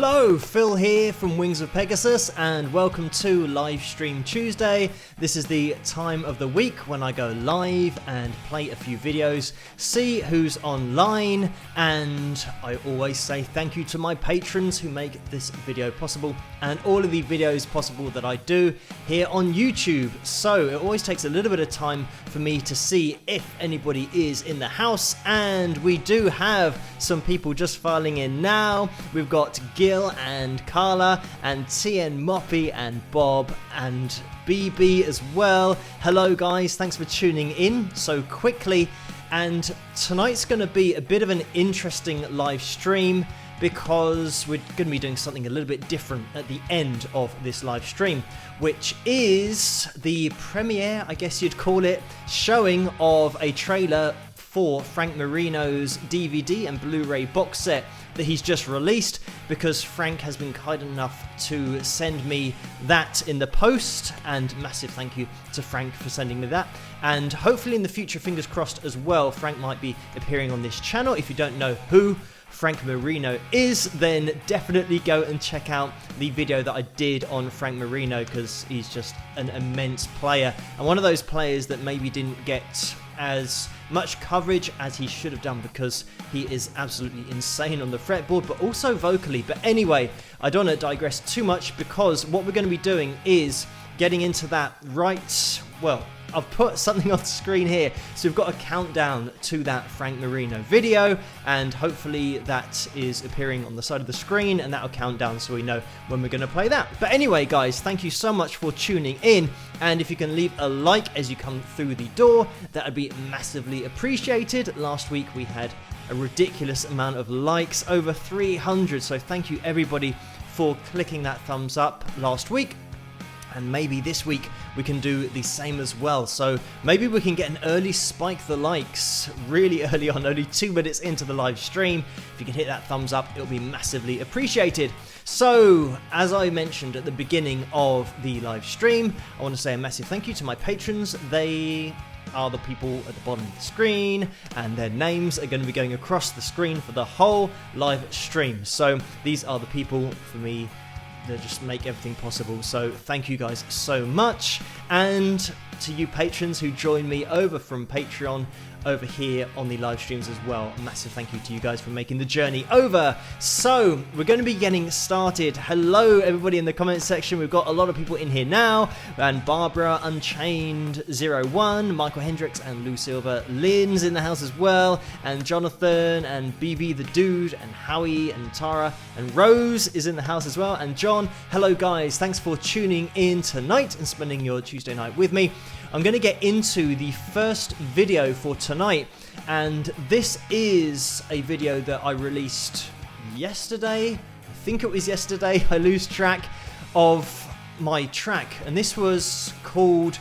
Hello, Phil here from Wings of Pegasus and welcome to Livestream Tuesday. This is the time of the week when I go live and play a few videos, see who's online, and I always say thank you to my patrons who make this video possible and all of the videos possible that I do here on YouTube. So it always takes a little bit of time for me to see if anybody is in the house, and we do have some people just filing in now. We've got Gil and Carla and TN Moppy and Bob and BB as well. Hello guys, thanks for tuning in so quickly. And tonight's going to be a bit of an interesting live stream because we're going to be doing something a little bit different at the end of this live stream, which is the premiere, I guess you'd call it, showing of a trailer for Frank Marino's DVD and Blu-ray box set that he's just released, because Frank has been kind enough to send me that in the post, and massive thank you to Frank for sending me that. And hopefully in the future, fingers crossed as well, Frank might be appearing on this channel. If you don't know who Frank Marino is, then definitely go and check out the video that I did on Frank Marino, because he's just an immense player and one of those players that maybe didn't get as much coverage as he should have done, because he is absolutely insane on the fretboard but also vocally. But anyway, I don't want to digress too much, because what we're going to be doing is getting into that right, well, I've put something on the screen here, so we've got a countdown to that Frank Marino video, and hopefully that is appearing on the side of the screen, and that'll count down so we know when we're going to play that. But anyway guys, thank you so much for tuning in, and if you can leave a like as you come through the door, that would be massively appreciated. Last week we had a ridiculous amount of likes, over 300, so thank you everybody for clicking that thumbs up last week. And maybe this week we can do the same as well. So maybe we can get an early spike the likes really early on, only 2 minutes into the live stream. If you can hit that thumbs up, it'll be massively appreciated. So as I mentioned at the beginning of the live stream, I want to say a massive thank you to my patrons. They are the people at the bottom of the screen, and their names are going to be going across the screen for the whole live stream. So these are the people for me that just make everything possible, so thank you guys so much. And to you patrons who join me over from Patreon over here on the live streams as well, a massive thank you to you guys for making the journey over. So we're going to be getting started. Hello everybody in the comment section. We've got a lot of people in here now, and Barbara Unchained 01, Michael Hendricks and Lou Silver, Lynn's in the house as well, and Jonathan and BB the Dude and Howie and Tara and Rose is in the house as well, and John. Hello guys, thanks for tuning in tonight and spending your Tuesday night with me. I'm going to get into the first video for tonight, and this is a video that I released yesterday. I think it was yesterday. I lose track of my track, and this was called...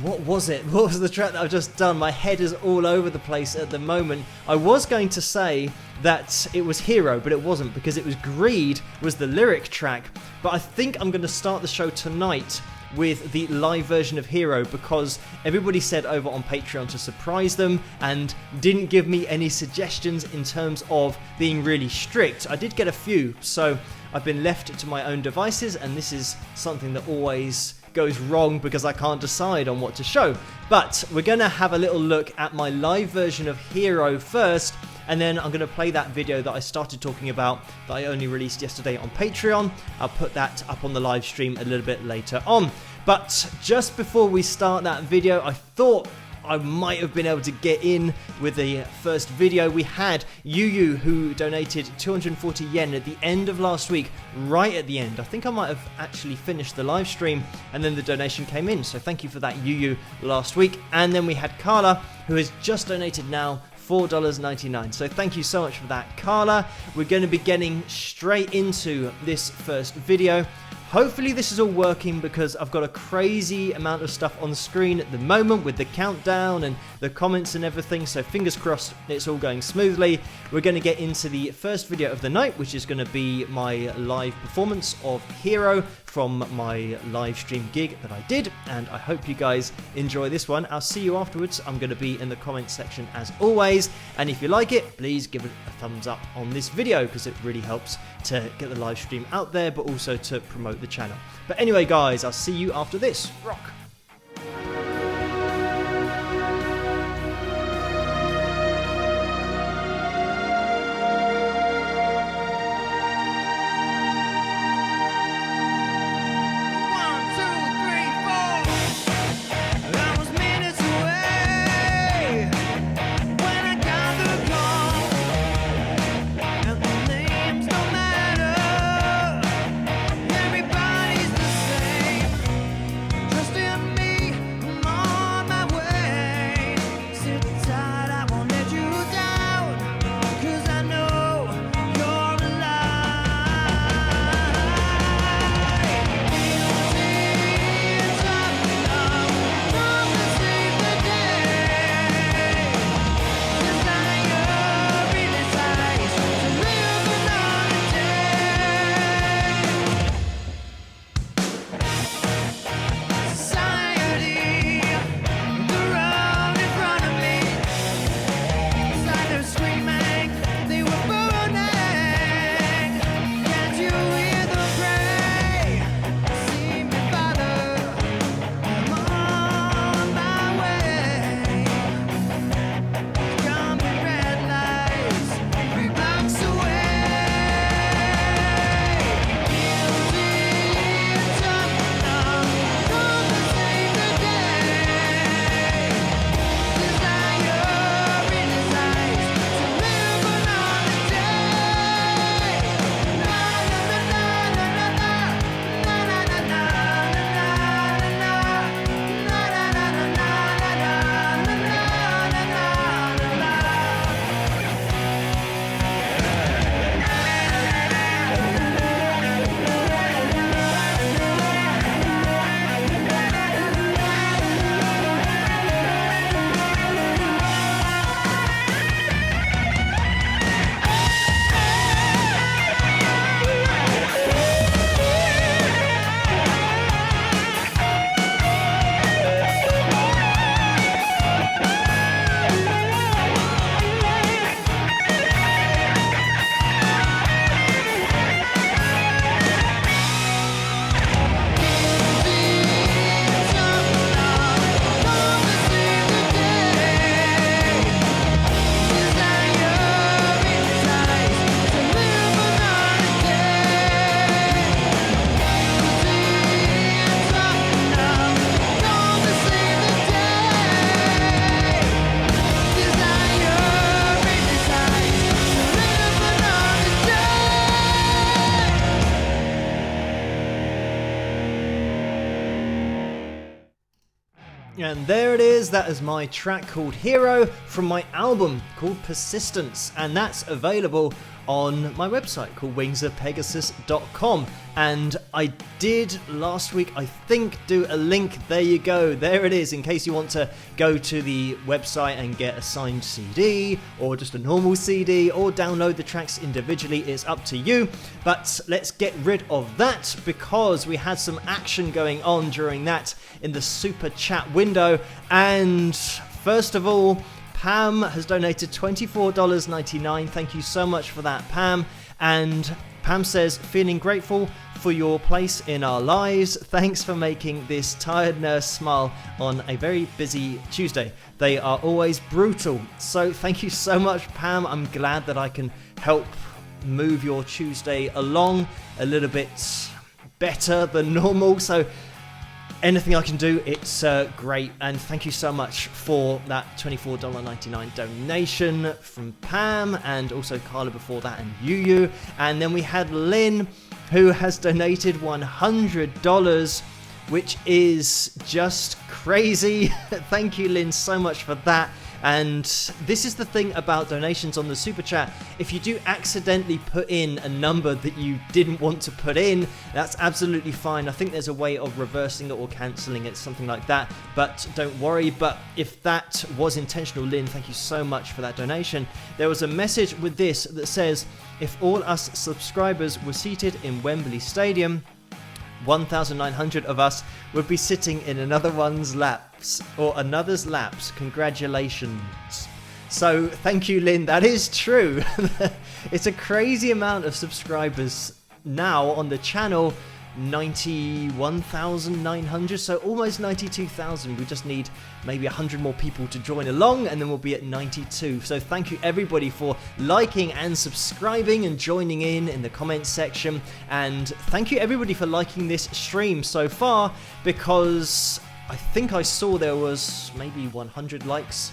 what was it? What was the track that I've just done? My head is all over the place at the moment. I was going to say that it was Hero, but it wasn't, because it was Greed was the lyric track. But I think I'm going to start the show tonight with the live version of Hero, because everybody said over on Patreon to surprise them and didn't give me any suggestions in terms of being really strict. I did get a few, so I've been left to my own devices, and this is something that always goes wrong because I can't decide on what to show. But we're going to have a little look at my live version of Hero first, and then I'm going to play that video that I started talking about that I only released yesterday on Patreon. I'll put that up on the live stream a little bit later on. But just before we start that video, I thought I might have been able to get in with the first video. We had Yu who donated 240 yen at the end of last week, right at the end. I think I might have actually finished the live stream and then the donation came in, so thank you for that, Yu last week. And then we had Carla, who has just donated now $4.99. So thank you so much for that, Carla. We're going to be getting straight into this first video. Hopefully this is all working because I've got a crazy amount of stuff on the screen at the moment with the countdown and the comments and everything, so fingers crossed it's all going smoothly. We're going to get into the first video of the night, which is going to be my live performance of Hero from my live stream gig that I did, and I hope you guys enjoy this one. I'll see you afterwards. I'm going to be in the comments section as always, and if you like it, please give it a thumbs up on this video because it really helps to get the live stream out there, but also to promote the channel. But anyway guys, I'll see you after this. Rock! And there it is, that is my track called Hero from my album called Persistence, and that's available on my website called wingsofpegasus.com. And I did last week, I think, do a link. There you go, there it is, in case you want to go to the website and get a signed CD or just a normal CD or download the tracks individually. It's up to you. But let's get rid of that because we had some action going on during that in the super chat window. And first of all, Pam has donated $24.99. Thank you so much for that, Pam. And Pam says, feeling grateful for your place in our lives. Thanks for making this tired nurse smile on a very busy Tuesday. They are always brutal. So thank you so much, Pam. I'm glad that I can help move your Tuesday along a little bit better than normal. So anything I can do, it's great. And thank you so much for that $24.99 donation from Pam, and also Carla before that, and Yu. And then we had Lynn, who has donated $100, which is just crazy. Thank you, Lynn, so much for that. And this is the thing about donations on the Super Chat. If you do accidentally put in a number that you didn't want to put in, that's absolutely fine. I think there's a way of reversing it or cancelling it, something like that. But don't worry. But if that was intentional, Lynn, thank you so much for that donation. There was a message with this that says, if all us subscribers were seated in Wembley Stadium, 1,900 of us would be sitting in another's laps. Congratulations. So thank you, Lynn. That is true. It's a crazy amount of subscribers now on the channel. 91,900, so almost 92,000. We just need maybe 100 more people to join along, and then we'll be at 92. So thank you everybody for liking and subscribing and joining in the comments section, and thank you everybody for liking this stream so far, because I think I saw there was maybe 100 likes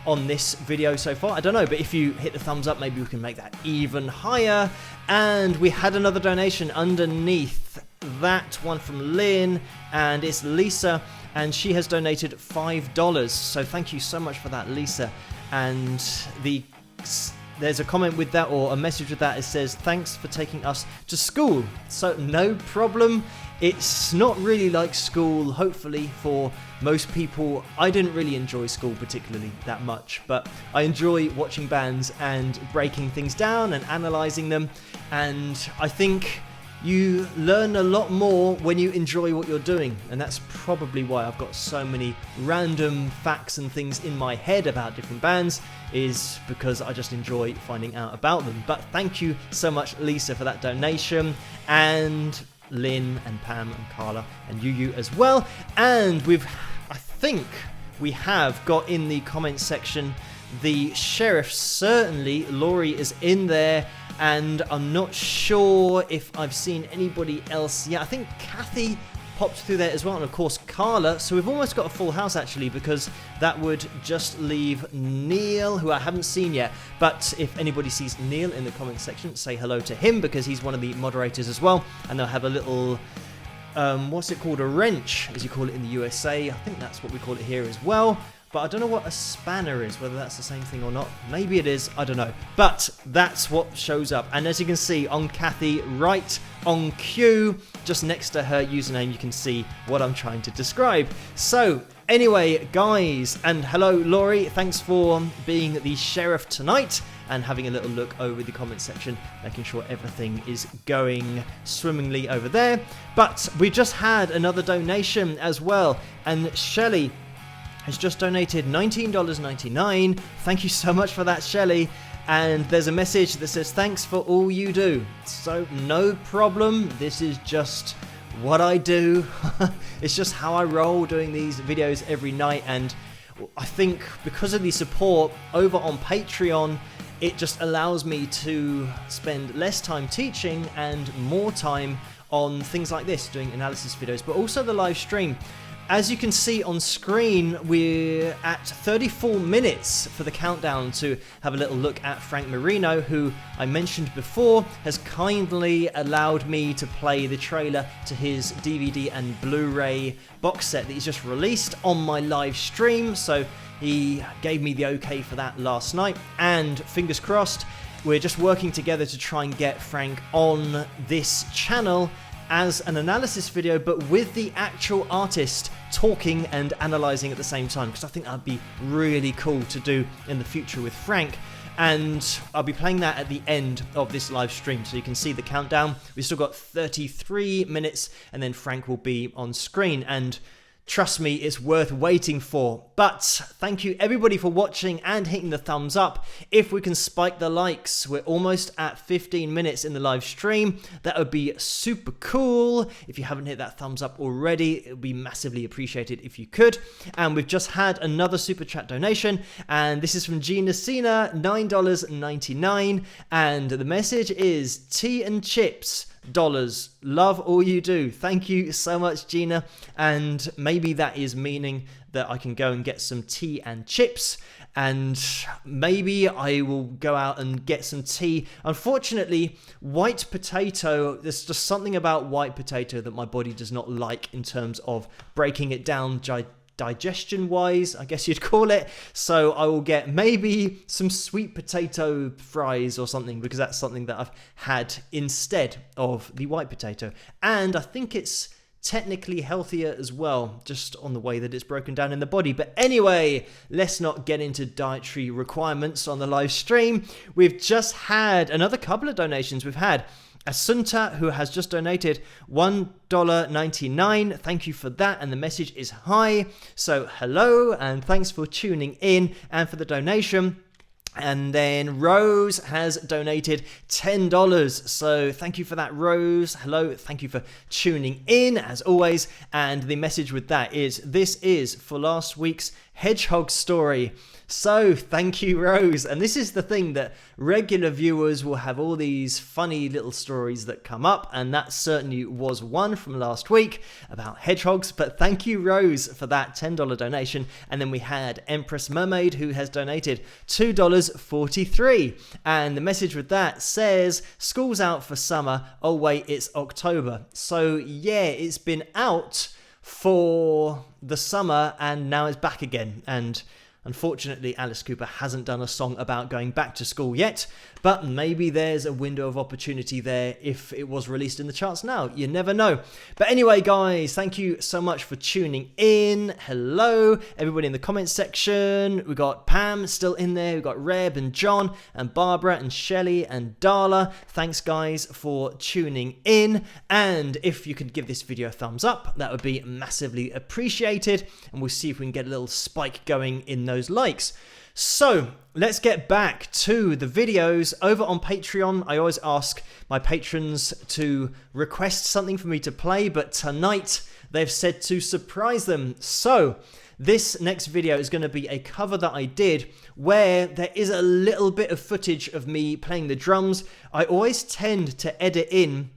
on this video so far. I don't know, but if you hit the thumbs up, maybe we can make that even higher. And we had another donation underneath that one from Lynn, and it's Lisa, and she has donated $5. So thank you so much for that, Lisa. And there's a comment with that, or a message with that. It says, thanks for taking us to school. So no problem. It's not really like school, hopefully, for most people. I didn't really enjoy school particularly that much, but I enjoy watching bands and breaking things down and analysing them. And I think you learn a lot more when you enjoy what you're doing, and that's probably why I've got so many random facts and things in my head about different bands, is because I just enjoy finding out about them. But thank you so much, Lisa, for that donation, and Lynn and Pam and Carla and Yu as well. And I think we have got in the comments section the sheriff. Certainly Laurie is in there, and I'm not sure if I've seen anybody else. Yeah, I think Kathy popped through there as well, and of course Carla. So we've almost got a full house actually, because that would just leave Neil, who I haven't seen yet. But if anybody sees Neil in the comments section, say hello to him, because he's one of the moderators as well, and they'll have a little what's it called, a wrench as you call it in the USA. I think that's what we call it here as well. But I don't know what a spanner is, whether that's the same thing or not. Maybe it is, I don't know. But that's what shows up. And as you can see on Kathy, right on cue, just next to her username, you can see what I'm trying to describe. So anyway, guys, and hello, Laurie. Thanks for being the sheriff tonight and having a little look over the comment section, making sure everything is going swimmingly over there. But we just had another donation as well. And Shelley has just donated $19.99. Thank you so much for that, Shelley. And there's a message that says, thanks for all you do. So no problem. This is just what I do. It's just how I roll, doing these videos every night. And I think because of the support over on Patreon, it just allows me to spend less time teaching and more time on things like this, doing analysis videos, but also the live stream. As you can see on screen, we're at 34 minutes for the countdown to have a little look at Frank Marino, who I mentioned before has kindly allowed me to play the trailer to his DVD and Blu-ray box set that he's just released on my live stream. So he gave me the okay for that last night, and fingers crossed, we're just working together to try and get Frank on this channel as an analysis video, but with the actual artist talking and analysing at the same time, because I think that'd be really cool to do in the future with Frank. And I'll be playing that at the end of this live stream, so you can see the countdown. We've still got 33 minutes, and then Frank will be on screen. And trust me, it's worth waiting for. But thank you everybody for watching and hitting the thumbs up. If we can spike the likes, we're almost at 15 minutes in the live stream. That would be super cool. If you haven't hit that thumbs up already, it would be massively appreciated if you could. And we've just had another super chat donation, and this is from Gina Cena, $9.99. And the message is tea and chips. Dollars. Love all you do. Thank you so much, Gina. And maybe that is meaning that I can go and get some tea and chips, and maybe I will go out and get some tea. Unfortunately, white potato, there's just something about white potato that my body does not like in terms of breaking it down digestion wise, I guess you'd call it. So I will get maybe some sweet potato fries or something, because that's something that I've had instead of the white potato. And I think it's technically healthier as well, just on the way that it's broken down in the body. But anyway, let's not get into dietary requirements on the live stream. We've just had another couple of donations. We've had Asunta, who has just donated $1.99. Thank you for that, and the message is hi. So hello, and thanks for tuning in and for the donation. And then Rose has donated $10. So thank you for that, Rose. Hello, thank you for tuning in as always. And the message with that is, this is for last week's hedgehog story. So thank you, Rose. And this is the thing, that regular viewers will have all these funny little stories that come up, and that certainly was one from last week about hedgehogs. But thank you, Rose, for that $10 donation. And then we had Empress Mermaid, who has donated $2.43, and the message with that says, school's out for summer, oh wait, it's October. So yeah, it's been out for the summer and now it's back again. And unfortunately, Alice Cooper hasn't done a song about going back to school yet, but maybe there's a window of opportunity there if it was released in the charts now. You never know. But anyway, guys, thank you so much for tuning in. Hello, everybody in the comments section. We got Pam still in there. We've got Reb and John and Barbara and Shelley and Darla. Thanks, guys, for tuning in. And if you could give this video a thumbs up, that would be massively appreciated. And we'll see if we can get a little spike going in those likes. So let's get back to the videos over on Patreon. I always ask my patrons to request something for me to play, but tonight they've said to surprise them. So this next video is going to be a cover that I did where there is a little bit of footage of me playing the drums. I always tend to edit in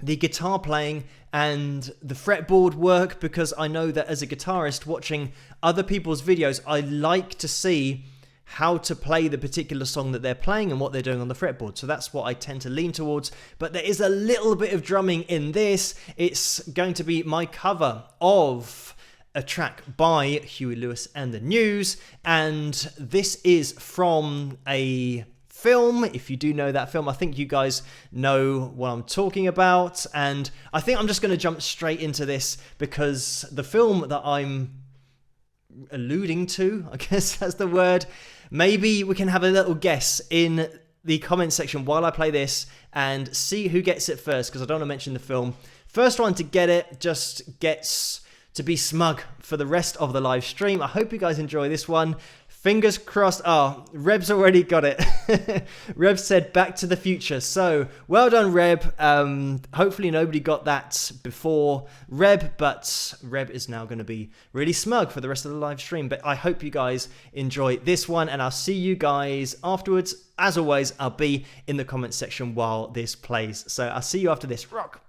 the guitar playing and the fretboard work, because I know that as a guitarist watching other people's videos, I like to see how to play the particular song that they're playing and what they're doing on the fretboard. So that's what I tend to lean towards. But there is a little bit of drumming in this. It's going to be my cover of a track by Huey Lewis and the News, and this is from a film. If you do know that film, I think you guys know what I'm talking about, and I think I'm just going to jump straight into this because the film that I'm alluding to, I guess that's the word, maybe we can have a little guess in the comment section while I play this and see who gets it first, because I don't want to mention the film. First one to get it just gets to be smug for the rest of the live stream. I hope you guys enjoy this one. Fingers crossed. Oh, Reb's already got it. Reb said Back to the Future. So well done, Reb. Hopefully nobody got that before Reb, but Reb is now going to be really smug for the rest of the live stream. But I hope you guys enjoy this one, and I'll see you guys afterwards. As always, I'll be in the comment section while this plays. So I'll see you after this. Rock.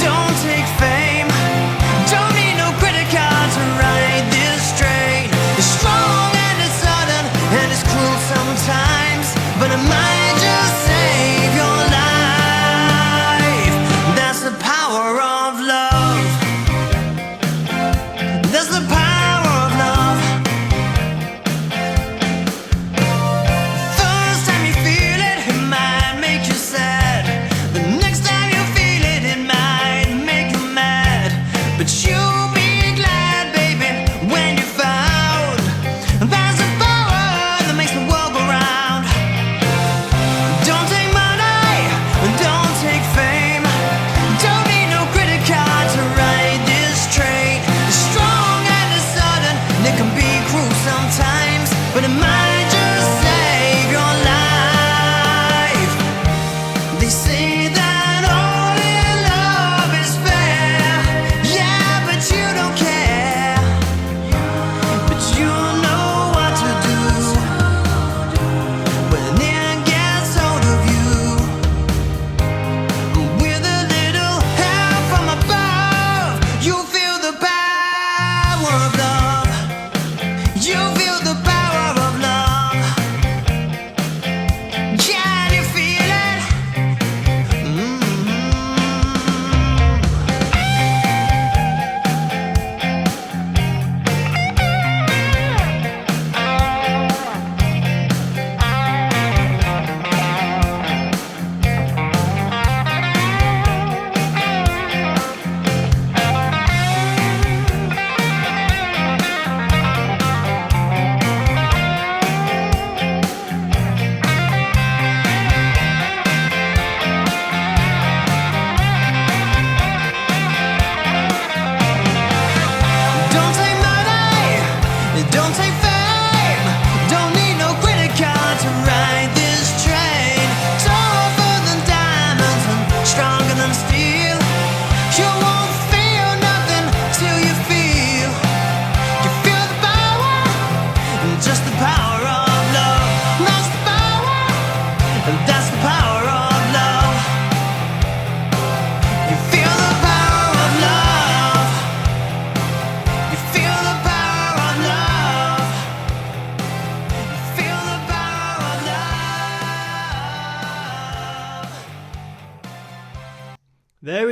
Don't take fame, don't need no credit cards to write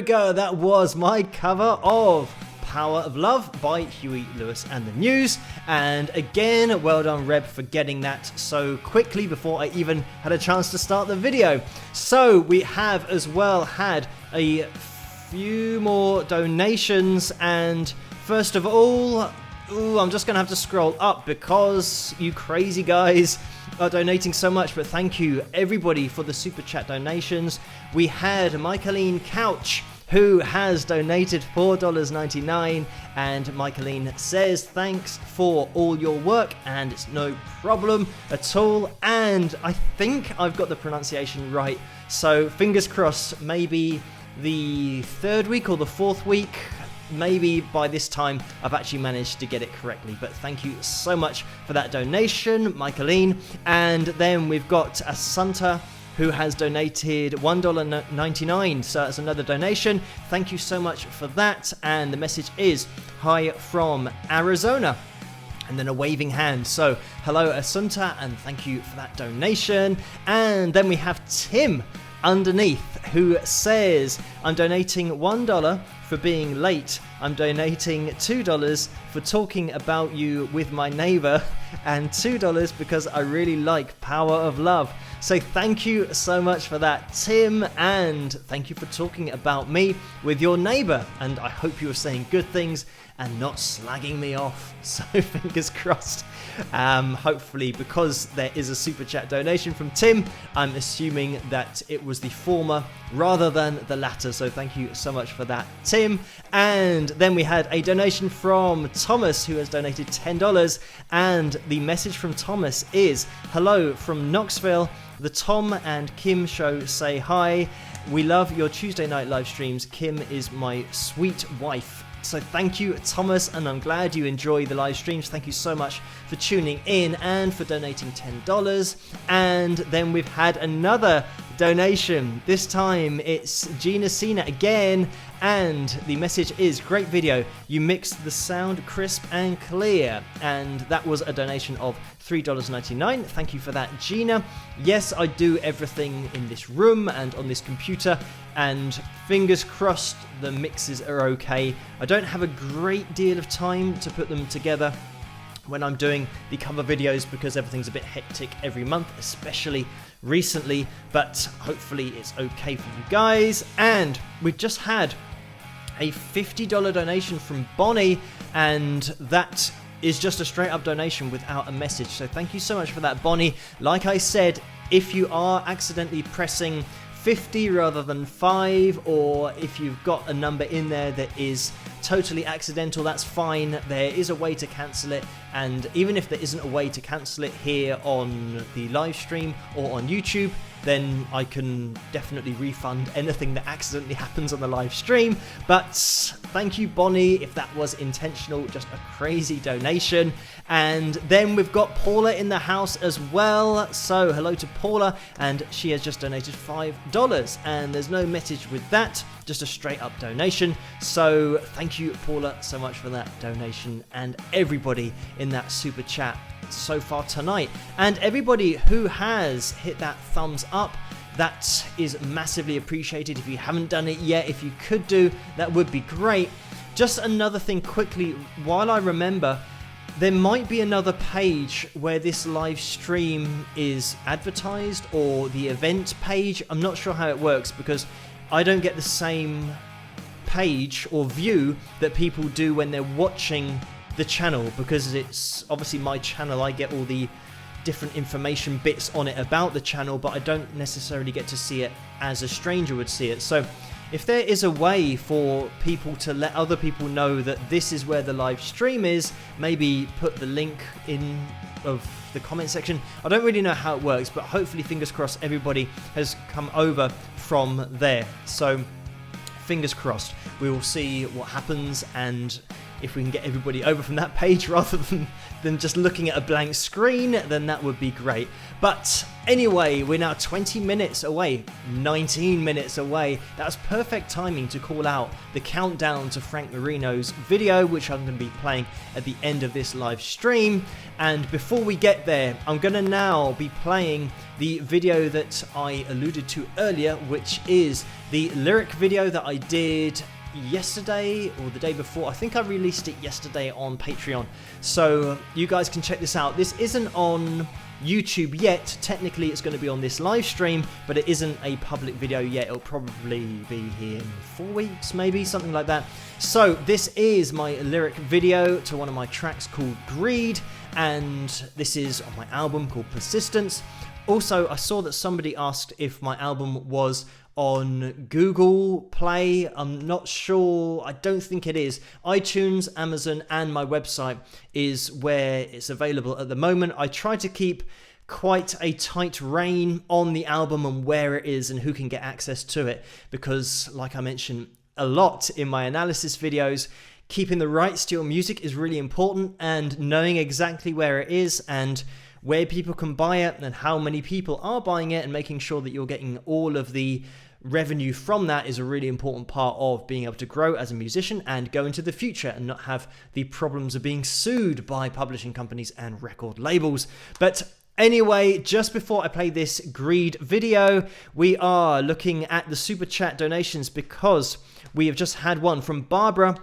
go, that was my cover of Power of Love by Huey Lewis and the News. And again, well done Reb for getting that so quickly before I even had a chance to start the video. So we have as well had a few more donations, and first of all, I'm just gonna have to scroll up because you crazy guys are donating so much, but thank you everybody for the super chat donations. We had Michaeline Couch, who has donated $4.99, and Michaeline says thanks for all your work, and it's no problem at all, and I think I've got the pronunciation right, so fingers crossed, maybe the third week or the fourth week, maybe by this time I've actually managed to get it correctly. But thank you so much for that donation, Michaeline. And then we've got Assunta, who has donated $1.99, so that's another donation. Thank you so much for that. And the message is, hi from Arizona, and then a waving hand. So hello Assunta, and thank you for that donation. And then we have Tim underneath, who says, I'm donating $1 for being late, I'm donating $2 for talking about you with my neighbor, and $2 because I really like Power of Love. So thank you so much for that, Tim, and thank you for talking about me with your neighbor, and I hope you were saying good things and not slagging me off, so fingers crossed. Hopefully, because there is a super chat donation from Tim, I'm assuming that it was the former rather than the latter, so thank you so much for that, Tim. And then we had a donation from Thomas, who has donated $10, and the message from Thomas is, hello from Knoxville, the Tom and Kim show say hi, we love your Tuesday night live streams, Kim is my sweet wife. So thank you, Thomas, and I'm glad you enjoy the live streams. Thank you so much for tuning in and for donating $10. And then we've had another donation. This time it's Gina Cena again, and the message is, great video, you mixed the sound crisp and clear. And that was a donation of $3.99. Thank you for that, Gina. Yes, I do everything in this room and on this computer, and fingers crossed the mixes are okay. I don't have a great deal of time to put them together when I'm doing the cover videos because everything's a bit hectic every month, especially recently, but hopefully it's okay for you guys. And we've just had a $50 donation from Bonnie, and that is just a straight up donation without a message, so thank you so much for that, Bonnie. Like I said, if you are accidentally pressing 50 rather than 5, or if you've got a number in there that is totally accidental, that's fine. There is a way to cancel it, and even if there isn't a way to cancel it here on the live stream or on YouTube, then I can definitely refund anything that accidentally happens on the live stream. But thank you, Bonnie, if that was intentional, just a crazy donation. And then we've got Paula in the house as well. So hello to Paula, and she has just donated $5, and there's no message with that, just a straight up donation. So thank you, Paula, so much for that donation, and everybody in that super chat so far tonight, and everybody who has hit that thumbs up, that is massively appreciated. If you haven't done it yet, if you could do, that would be great. Just another thing quickly, while I remember, there might be another page where this live stream is advertised, or the event page. I'm not sure how it works because I don't get the same page or view that people do when they're watching the channel, because it's obviously my channel. I get all the different information bits on it about the channel, but I don't necessarily get to see it as a stranger would see it. So if there is a way for people to let other people know that this is where the live stream is, maybe put the link in of the comment section. I don't really know how it works, but hopefully, fingers crossed, everybody has come over from there. So fingers crossed, we will see what happens, and if we can get everybody over from that page rather than just looking at a blank screen, then that would be great. But anyway, we're now 20 minutes away, 19 minutes away. That's perfect timing to call out the countdown to Frank Marino's video, which I'm going to be playing at the end of this live stream. And before we get there, I'm going to now be playing the video that I alluded to earlier, which is the lyric video that I did yesterday or the day before. I think I released it yesterday on Patreon, so you guys can check this out. This isn't on YouTube yet. Technically it's going to be on this live stream, but it isn't a public video yet. It'll probably be here in 4 weeks, maybe something like that. So this is my lyric video to one of my tracks called Greed, and this is on my album called Persistence. Also, I saw that somebody asked if my album was on Google Play. I'm not sure. I don't think it is. iTunes, Amazon, and my website is where it's available at the moment. I try to keep quite a tight rein on the album and where it is and who can get access to it, because like I mentioned a lot in my analysis videos, keeping the rights to your music is really important, and knowing exactly where it is and where people can buy it and how many people are buying it and making sure that you're getting all of the revenue from that is a really important part of being able to grow as a musician and go into the future and not have the problems of being sued by publishing companies and record labels. But anyway, just before I play this Greed video, we are looking at the super chat donations, because we have just had one from Barbara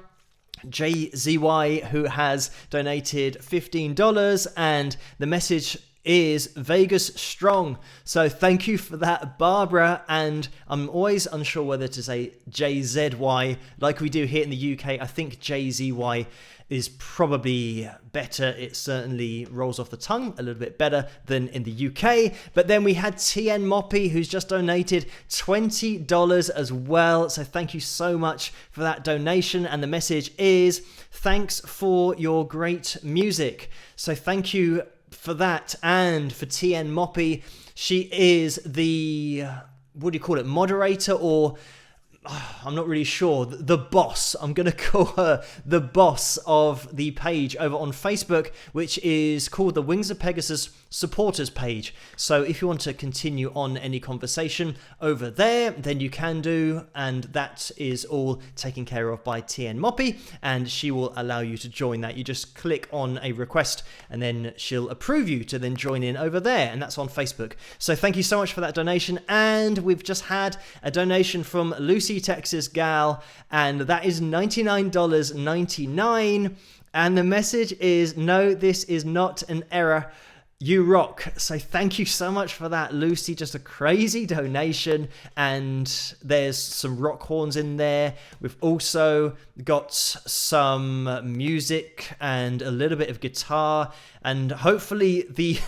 JZY, who has donated $15, and the message is Vegas strong. So thank you for that, Barbara. And I'm always unsure whether to say JZY like we do here in the UK. I think JZY is probably better. It certainly rolls off the tongue a little bit better than in the UK. But then we had TN Moppy, who's just donated $20 as well. So thank you so much for that donation. And the message is, thanks for your great music. So thank you for that. And for TN Moppy, she is the, what do you call it, moderator, or I'm not really sure, the boss. I'm going to call her the boss of the page over on Facebook, which is called the Wings of Pegasus supporters page. So if you want to continue on any conversation over there, then you can do, and that is all taken care of by TN Moppy, and she will allow you to join that. You just click on a request and then she'll approve you to then join in over there, and that's on Facebook. So thank you so much for that donation. And we've just had a donation from Lucy Texas Gal, and that is $99.99, and the message is, no, this is not an error, you rock. So thank you so much for that, Lucy. Just a crazy donation, and there's some rock horns in there. We've also got some music and a little bit of guitar, and hopefully the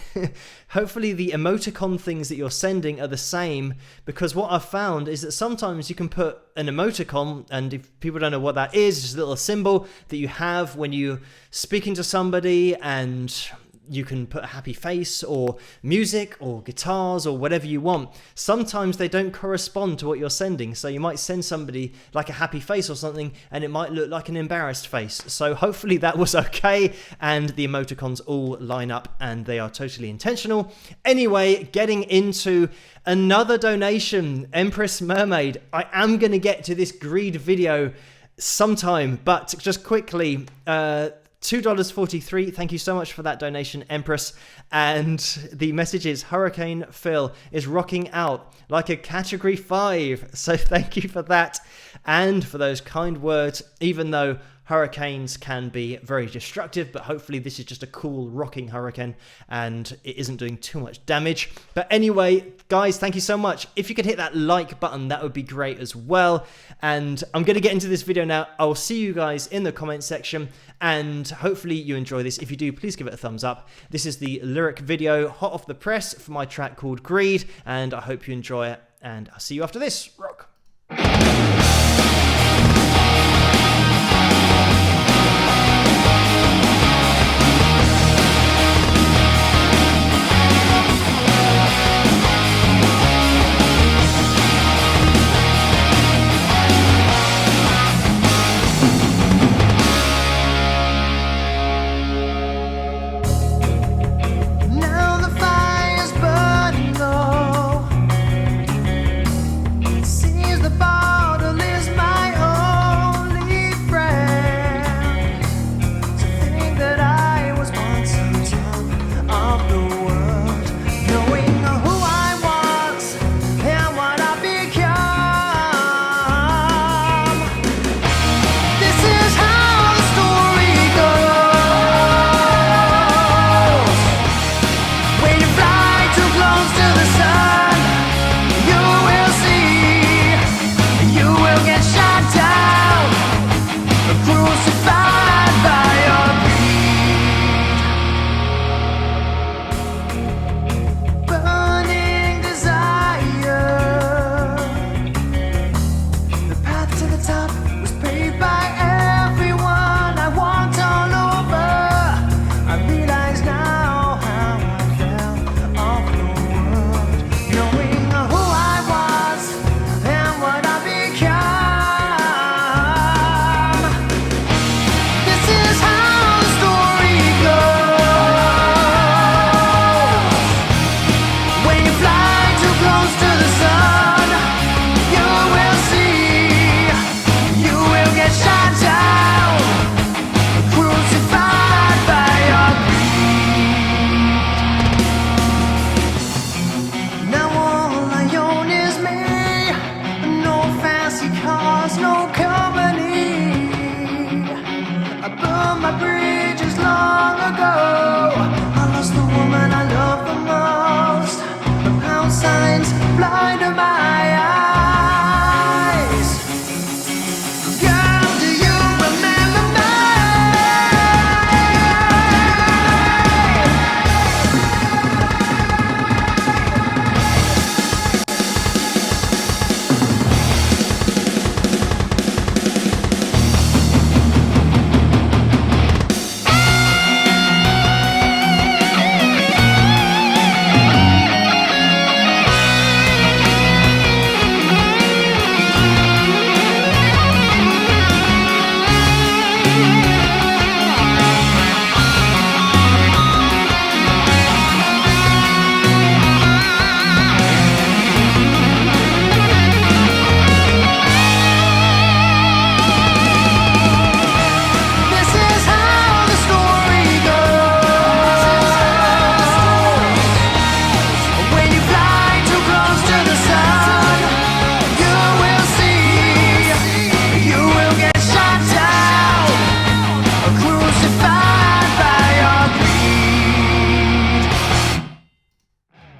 hopefully the emoticon things that you're sending are the same, because what I've found is that sometimes you can put an emoticon, and if people don't know what that is, it's just a little symbol that you have when you're speaking to somebody, and you can put a happy face or music or guitars or whatever you want. Sometimes they don't correspond to what you're sending. So you might send somebody like a happy face or something, and it might look like an embarrassed face. So hopefully that was okay, and the emoticons all line up and they are totally intentional. Anyway, getting into another donation, Empress Mermaid. I am going to get to this Greed video sometime, but just quickly, $2.43. Thank you so much for that donation, Empress. And the message is, Hurricane Phil is rocking out like a category 5. So thank you for that and for those kind words, even though hurricanes can be very destructive, but hopefully this is just a cool rocking hurricane and it isn't doing too much damage. But anyway, guys, thank you so much. If you could hit that like button, that would be great as well. And I'm going to get into this video now. I'll see you guys in the comment section, and hopefully you enjoy this. If you do, please give it a thumbs up. This is the lyric video, hot off the press, for my track called Greed, and I hope you enjoy it, and I'll see you after this. Rock. I burned my bridges long ago. I lost the woman I love the most. The pound signs blinded my eyes. Girl, do you remember me?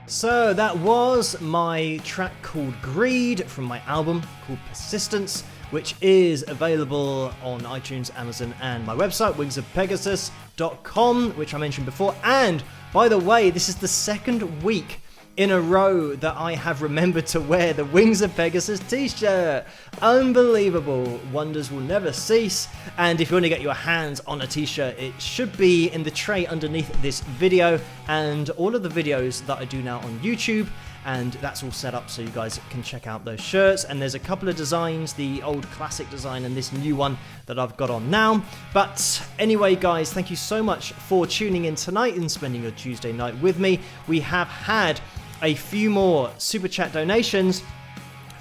So that was my track called Greed from my album called Persistence, which is available on iTunes, Amazon, and my website, wingsofpegasus.com, which I mentioned before. And by the way, this is the second week in a row that I have remembered to wear the Wings of Pegasus t-shirt. Unbelievable. Wonders will never cease. And if you want to get your hands on a t-shirt, it should be in the tray underneath this video and all of the videos that I do now on YouTube. And that's all set up so you guys can check out those shirts. And there's a couple of designs, the old classic design and this new one that I've got on now. But anyway, guys, thank you so much for tuning in tonight and spending your Tuesday night with me. We have had a few more super chat donations.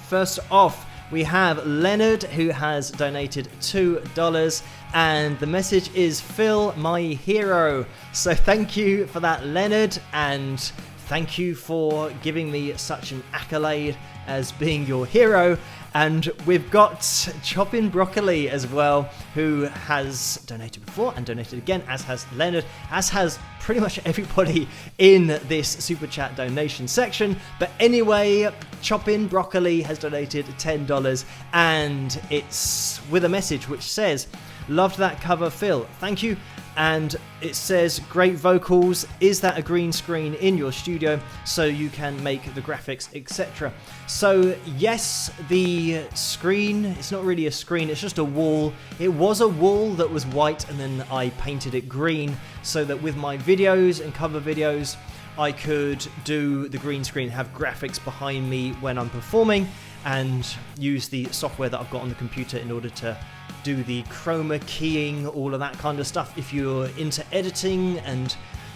First off, we have Leonard, who has donated $2, and the message is Phil, my hero. So thank you for that, Leonard, and thank you for giving me such an accolade as being your hero. And we've got Choppin' Broccoli as well, who has donated before and donated again, as has Leonard, as has pretty much everybody in this super chat donation section. But anyway, Choppin' Broccoli has donated $10, and it's with a message which says, "Loved that cover, Phil. Thank you." And it says, "Great vocals. Is that a green screen in your studio so you can make the graphics, etc.?" So yes, the screen, it's not really a screen, it's just a wall. It was a wall that was white and then I painted it green so that with my videos and cover videos I could do the green screen, have graphics behind me when I'm performing, and use the software that I've got on the computer in order to do the chroma keying, all of that kind of stuff. If you're into editing and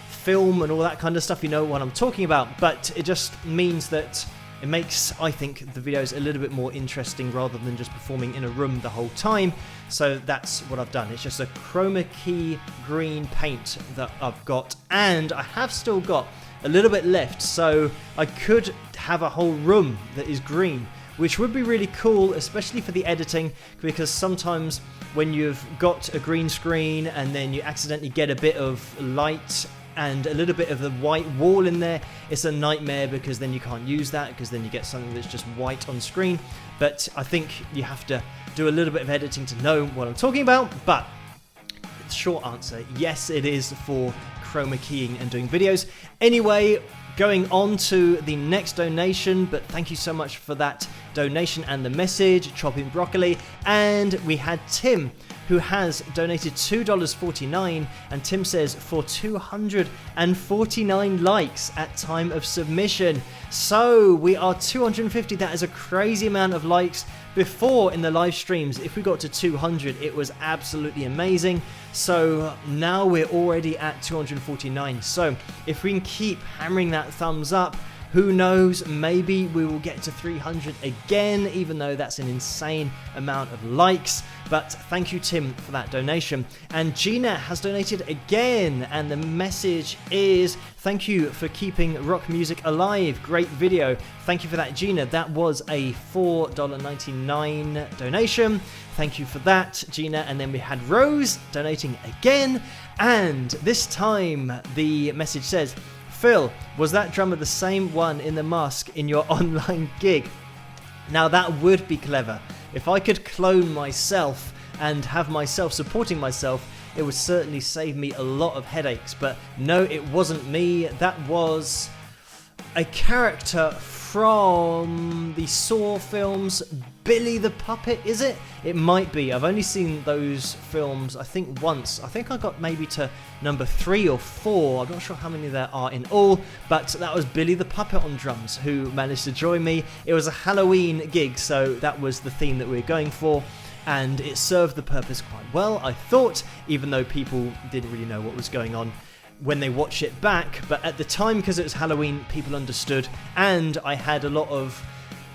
film and all that kind of stuff, you know what I'm talking about. But it just means that it makes, I think, the videos a little bit more interesting rather than just performing in a room the whole time. So that's what I've done. It's just a chroma key green paint that I've got, and I have still got a little bit left, so I could have a whole room that is green, which would be really cool, especially for the editing, because sometimes when you've got a green screen and then you accidentally get a bit of light and a little bit of the white wall in there, it's a nightmare, because then you can't use that, because then you get something that's just white on screen. But I think you have to do a little bit of editing to know what I'm talking about. But the short answer, yes, it is for chroma keying and doing videos. Anyway, going on to the next donation, but thank you so much for that donation and the message, Chopping Broccoli. And we had Tim, who has donated $2.49, and Tim says, for 249 likes at time of submission. So we are 250. That is a crazy amount of likes. Before, in the live streams, if we got to 200, it was absolutely amazing. So now we're already at 249. So if we can keep hammering that thumbs up, Who knows, maybe we will get to 300 again, even though that's an insane amount of likes. But thank you, Tim, for that donation. And Gina has donated again, and the message is, thank you for keeping rock music alive. Great video. Thank you for that, Gina. That was a $4.99 donation. Thank you for that, Gina. And then we had Rose donating again. And this time the message says, Phil, was that drummer the same one in the mask in your online gig? Now that would be clever. If I could clone myself and have myself supporting myself, it would certainly save me a lot of headaches. But no, it wasn't me. That was a character from the Saw films. Billy the Puppet, is it? It might be. I've only seen those films, I think, once. I think I got maybe to number 3 or 4. I'm not sure how many there are in all, but that was Billy the Puppet on drums who managed to join me. It was a Halloween gig, so that was the theme that we were going for, and it served the purpose quite well, I thought, even though people didn't really know what was going on when they watch it back. But at the time, because it was Halloween, people understood, and I had a lot of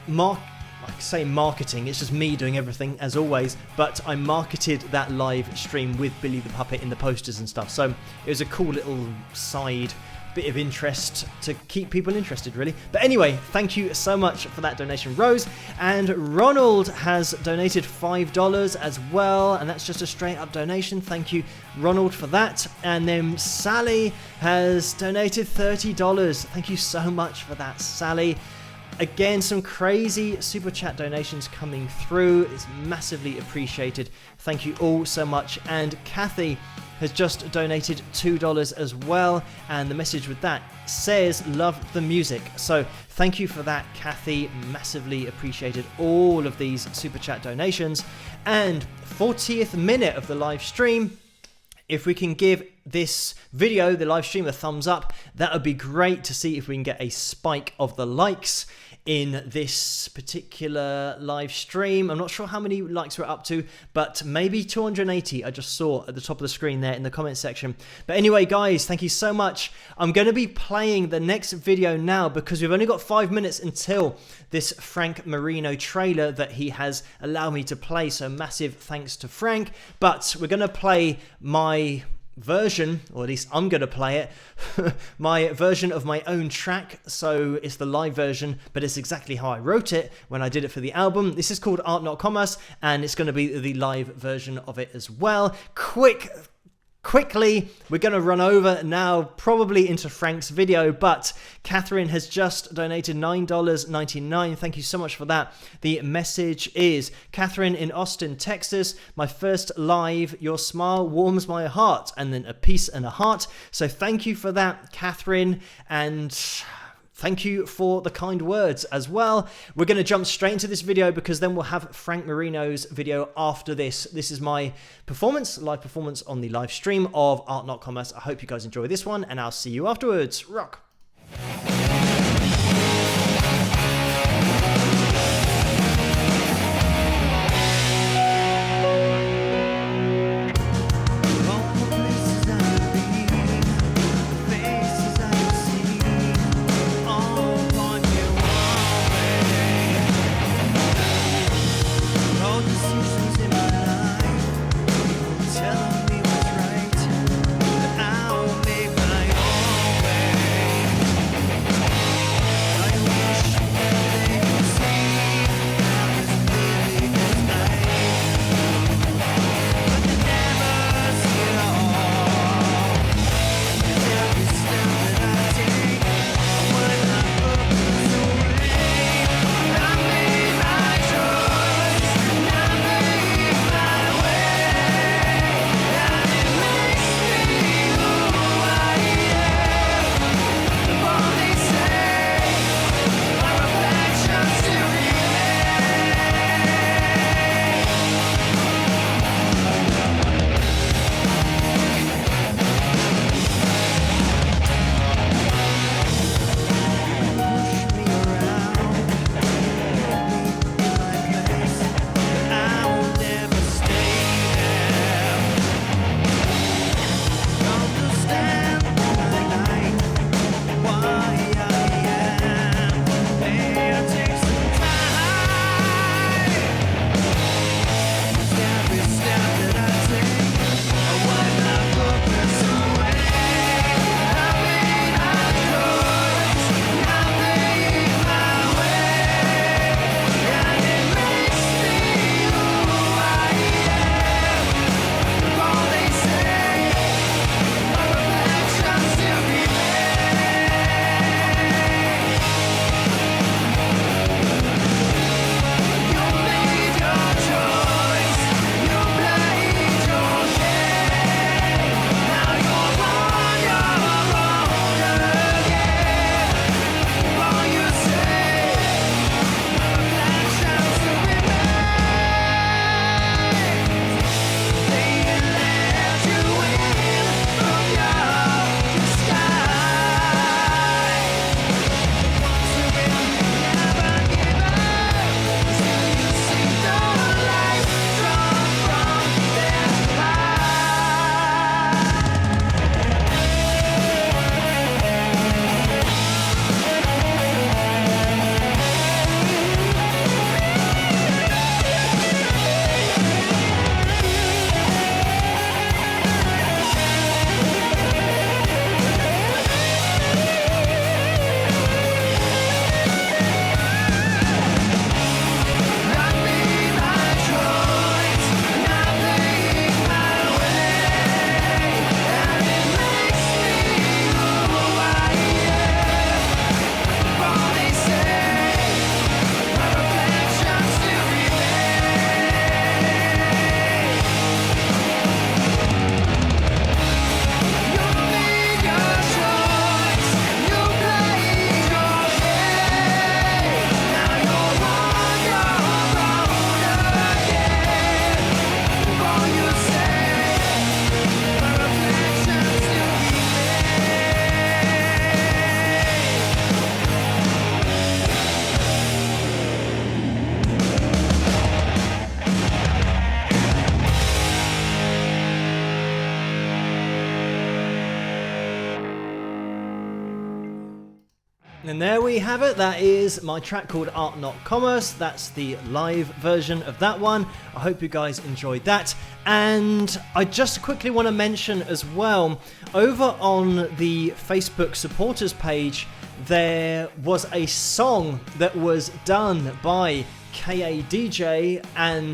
marketing, it's just me doing everything as always, but I marketed that live stream with Billy the Puppet in the posters and stuff, so it was a cool little side bit of interest to keep people interested, really. But anyway, thank you so much for that donation, Rose. And Ronald has donated $5 as well, and that's just a straight up donation. Thank you, Ronald, for that. And then Sally has donated $30. Thank you so much for that, Sally. Again, some crazy super chat donations coming through. It's massively appreciated. Thank you all so much. And Kathy has just donated $2 as well, and the message with that says love the music. So thank you for that, Kathy. Massively appreciated all of these super chat donations. And 40th minute of the live stream, if we can give this video, the live stream, a thumbs up, that would be great to see if we can get a spike of the likes in this particular live stream. I'm not sure how many likes we're up to, but maybe 280 I just saw at the top of the screen there in the comment section. But anyway, guys, thank you so much. I'm going to be playing the next video now because we've only got 5 minutes until this Frank Marino trailer that he has allowed me to play, so massive thanks to Frank. But we're going to play my version, or at least I'm going to play it, my version of my own track. So it's the live version, but it's exactly how I wrote it when I did it for the album. This is called Art Not Commerce, and it's going to be the live version of it as well. Quickly, we're going to run over now, probably into Frank's video, but Catherine has just donated $9.99. Thank you so much for that. The message is, Catherine in Austin, Texas, my first live, your smile warms my heart, and then a peace and a heart. So thank you for that, Catherine, and thank you for the kind words as well. We're going to jump straight into this video because then we'll have Frank Marino's video after this. This is my live performance on the live stream of Art Not Commerce. I hope you guys enjoy this one, and I'll see you afterwards. Rock! Tell me what's right, but I'll make my own way. And there we have it. That is my track called Art Not Commerce. That's the live version of that one. I hope you guys enjoyed that. And I just quickly want to mention as well, over on the Facebook supporters page, there was a song that was done by KADJ, and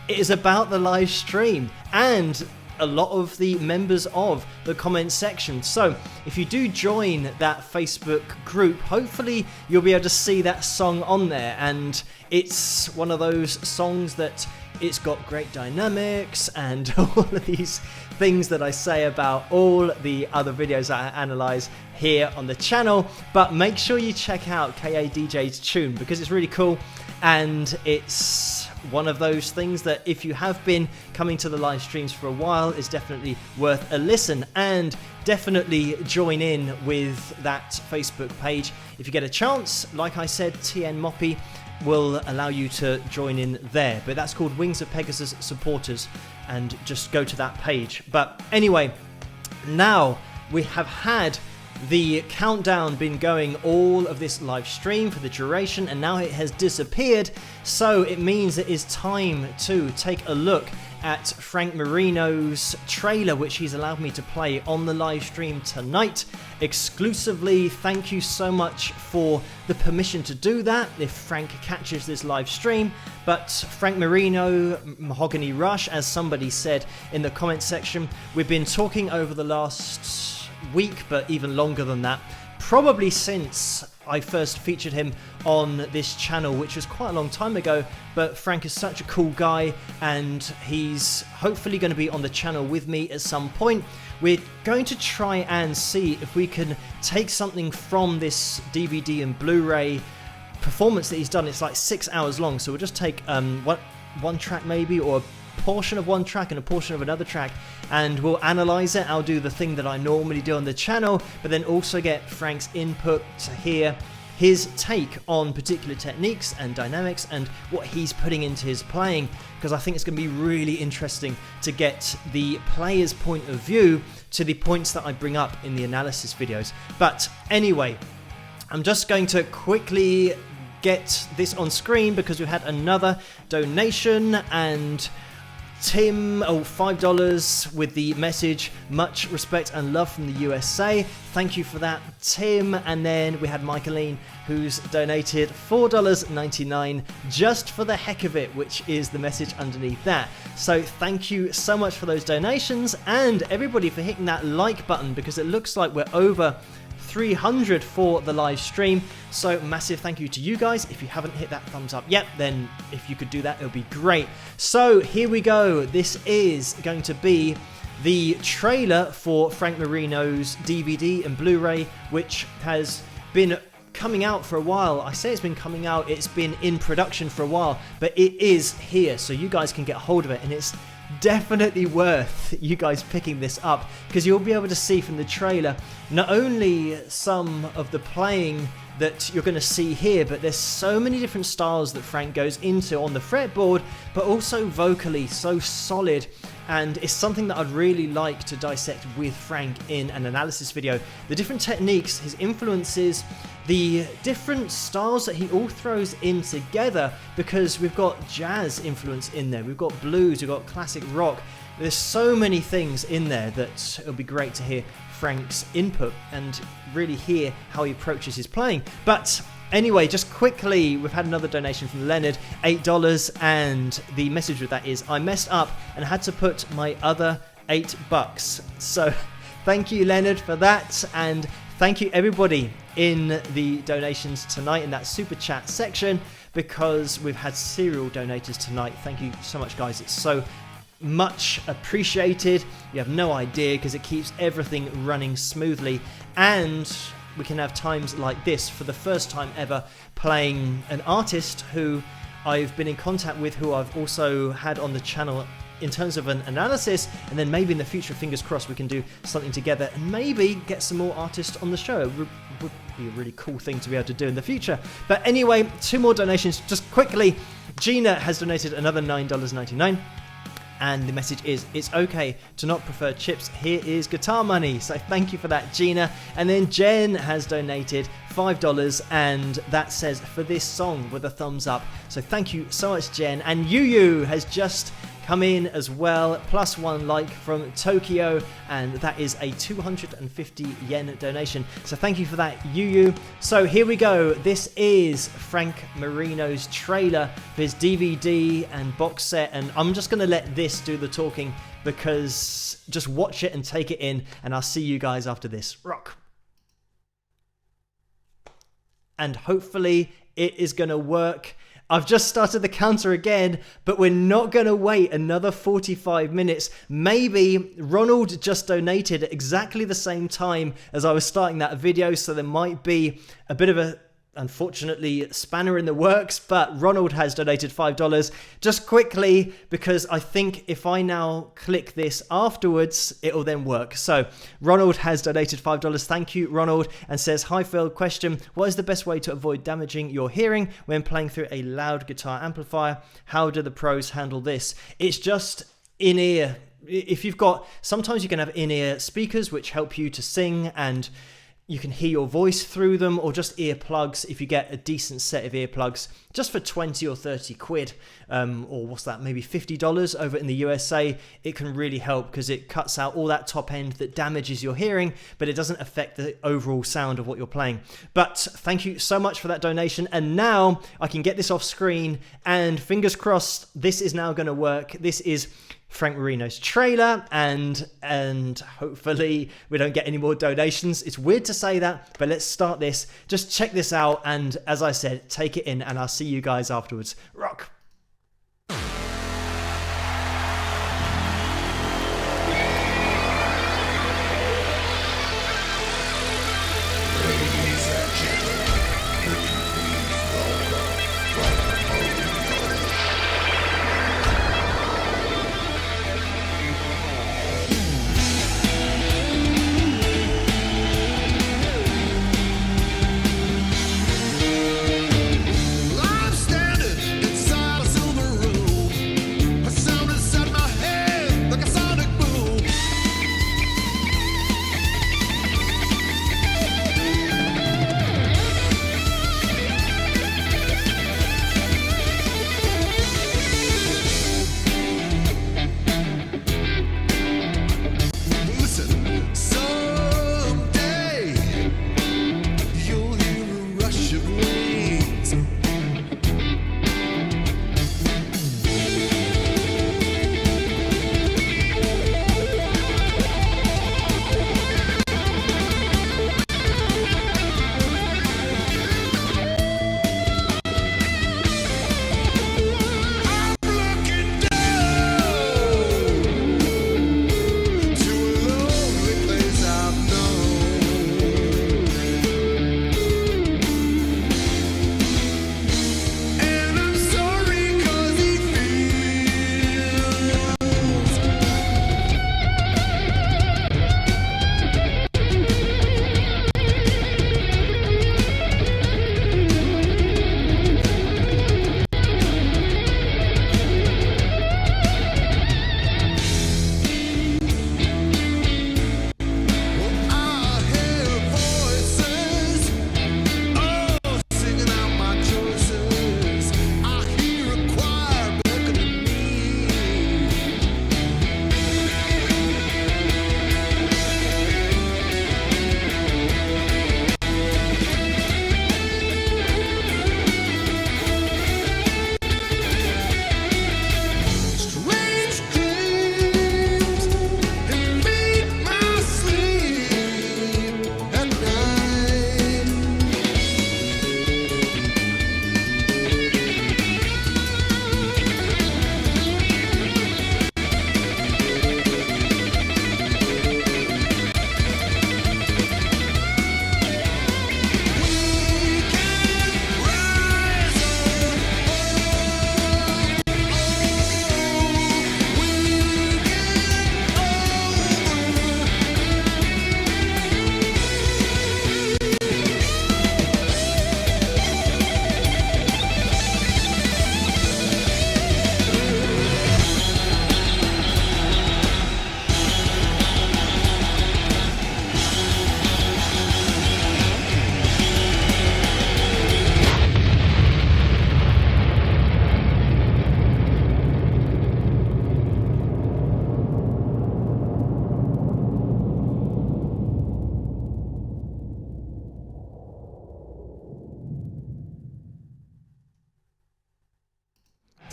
it is about the live stream and a lot of the members of the comment section. So if you do join that Facebook group, hopefully you'll be able to see that song on there. And it's one of those songs that it's got great dynamics and all of these things that I say about all the other videos that I analyze here on the channel. But make sure you check out KADJ's tune because it's really cool, and it's one of those things that if you have been coming to the live streams for a while, is definitely worth a listen. And definitely join in with that Facebook page if you get a chance. Like I said, TN Moppy will allow you to join in there, but that's called Wings of Pegasus Supporters, and just go to that page. But anyway, now we have had the countdown been going all of this live stream for the duration, and now it has disappeared, so it means it is time to take a look at Frank Marino's trailer, which he's allowed me to play on the live stream tonight exclusively. Thank you so much for the permission to do that if Frank catches this live stream. But Frank Marino, Mahogany Rush, as somebody said in the comment section, we've been talking over the last week, but even longer than that, probably since I first featured him on this channel, which was quite a long time ago. But Frank is such a cool guy, and he's hopefully going to be on the channel with me at some point. We're going to try and see if we can take something from this DVD and Blu-ray performance that he's done. It's like 6 hours long, so we'll just take one track maybe, or a portion of one track and a portion of another track, and we'll analyze it. I'll do the thing that I normally do on the channel, but then also get Frank's input to hear his take on particular techniques and dynamics and what he's putting into his playing, because I think it's going to be really interesting to get the player's point of view to the points that I bring up in the analysis videos. But anyway, I'm just going to quickly get this on screen because we've had another donation, and Tim, $5 with the message, much respect and love from the USA. Thank you for that, Tim. And then we had Michaeline, who's donated $4.99 just for the heck of it, which is the message underneath that. So thank you so much for those donations, and everybody for hitting that like button, because it looks like we're over 300 for the live stream. So massive thank you to you guys. If you haven't hit that thumbs up yet, then if you could do that, it would be great. So here we go. This is going to be the trailer for Frank Marino's DVD and Blu-ray, which has been coming out for a while. I say it's been coming out, it's been in production for a while, but it is here, so you guys can get hold of it, and it's definitely worth you guys picking this up, because you'll be able to see from the trailer not only some of the playing that you're going to see here, but there's so many different styles that Frank goes into on the fretboard, but also vocally so solid. And it's something that I'd really like to dissect with Frank in an analysis video. The different techniques, his influences, the different styles that he all throws in together, because we've got jazz influence in there, we've got blues, we've got classic rock. There's so many things in there that it'll be great to hear Frank's input and really hear how he approaches his playing. But anyway, just quickly, we've had another donation from Leonard, $8, and the message with that is, I messed up and had to put my other $8. So thank you, Leonard, for that, and thank you everybody in the donations tonight in that super chat section, because we've had serial donators tonight. Thank you so much, guys. It's so much appreciated. You have no idea, because it keeps everything running smoothly, and we can have times like this for the first time ever playing an artist who I've been in contact with, who I've also had on the channel in terms of an analysis, and then maybe in the future, fingers crossed, we can do something together and maybe get some more artists on the show. It would be a really cool thing to be able to do in the future. But anyway, 2 more donations just quickly. Gina has donated another $9.99. And the message is, it's okay to not prefer chips, here is guitar money. So thank you for that, Gina. And then Jen has donated $5, and that says for this song with a thumbs up. So thank you so much, Jen. And Yu has just come in as well, +1 like from Tokyo, and that is a 250 yen donation. So thank you for that, Yu. So here we go. This is Frank Marino's trailer for his DVD and box set, and I'm just going to let this do the talking because just watch it and take it in, and I'll see you guys after this. Rock. And hopefully it is going to work. I've just started the counter again, but we're not going to wait another 45 minutes. Maybe Ronald just donated at exactly the same time as I was starting that video, so there might be a bit of a, unfortunately, spanner in the works, but Ronald has donated $5. Just quickly, because I think if I now click this afterwards, it'll then work. So Ronald has donated $5. Thank you, Ronald, and says, "Hi Phil, question, what is the best way to avoid damaging your hearing when playing through a loud guitar amplifier? How do the pros handle this?" It's just in-ear. If you've got, sometimes you can have in-ear speakers which help you to sing and you can hear your voice through them, or just earplugs if you get a decent set of earplugs just for 20 or 30 quid, or what's that, maybe $50 over in the USA. It can really help because it cuts out all that top end that damages your hearing, but it doesn't affect the overall sound of what you're playing. But thank you so much for that donation, and now I can get this off screen, and fingers crossed this is now going to work. This is Frank Marino's trailer, and hopefully we don't get any more donations. It's weird to say that, but let's start this. Just check this out, and as I said, take it in, and I'll see you guys afterwards. Rock. I'm standing inside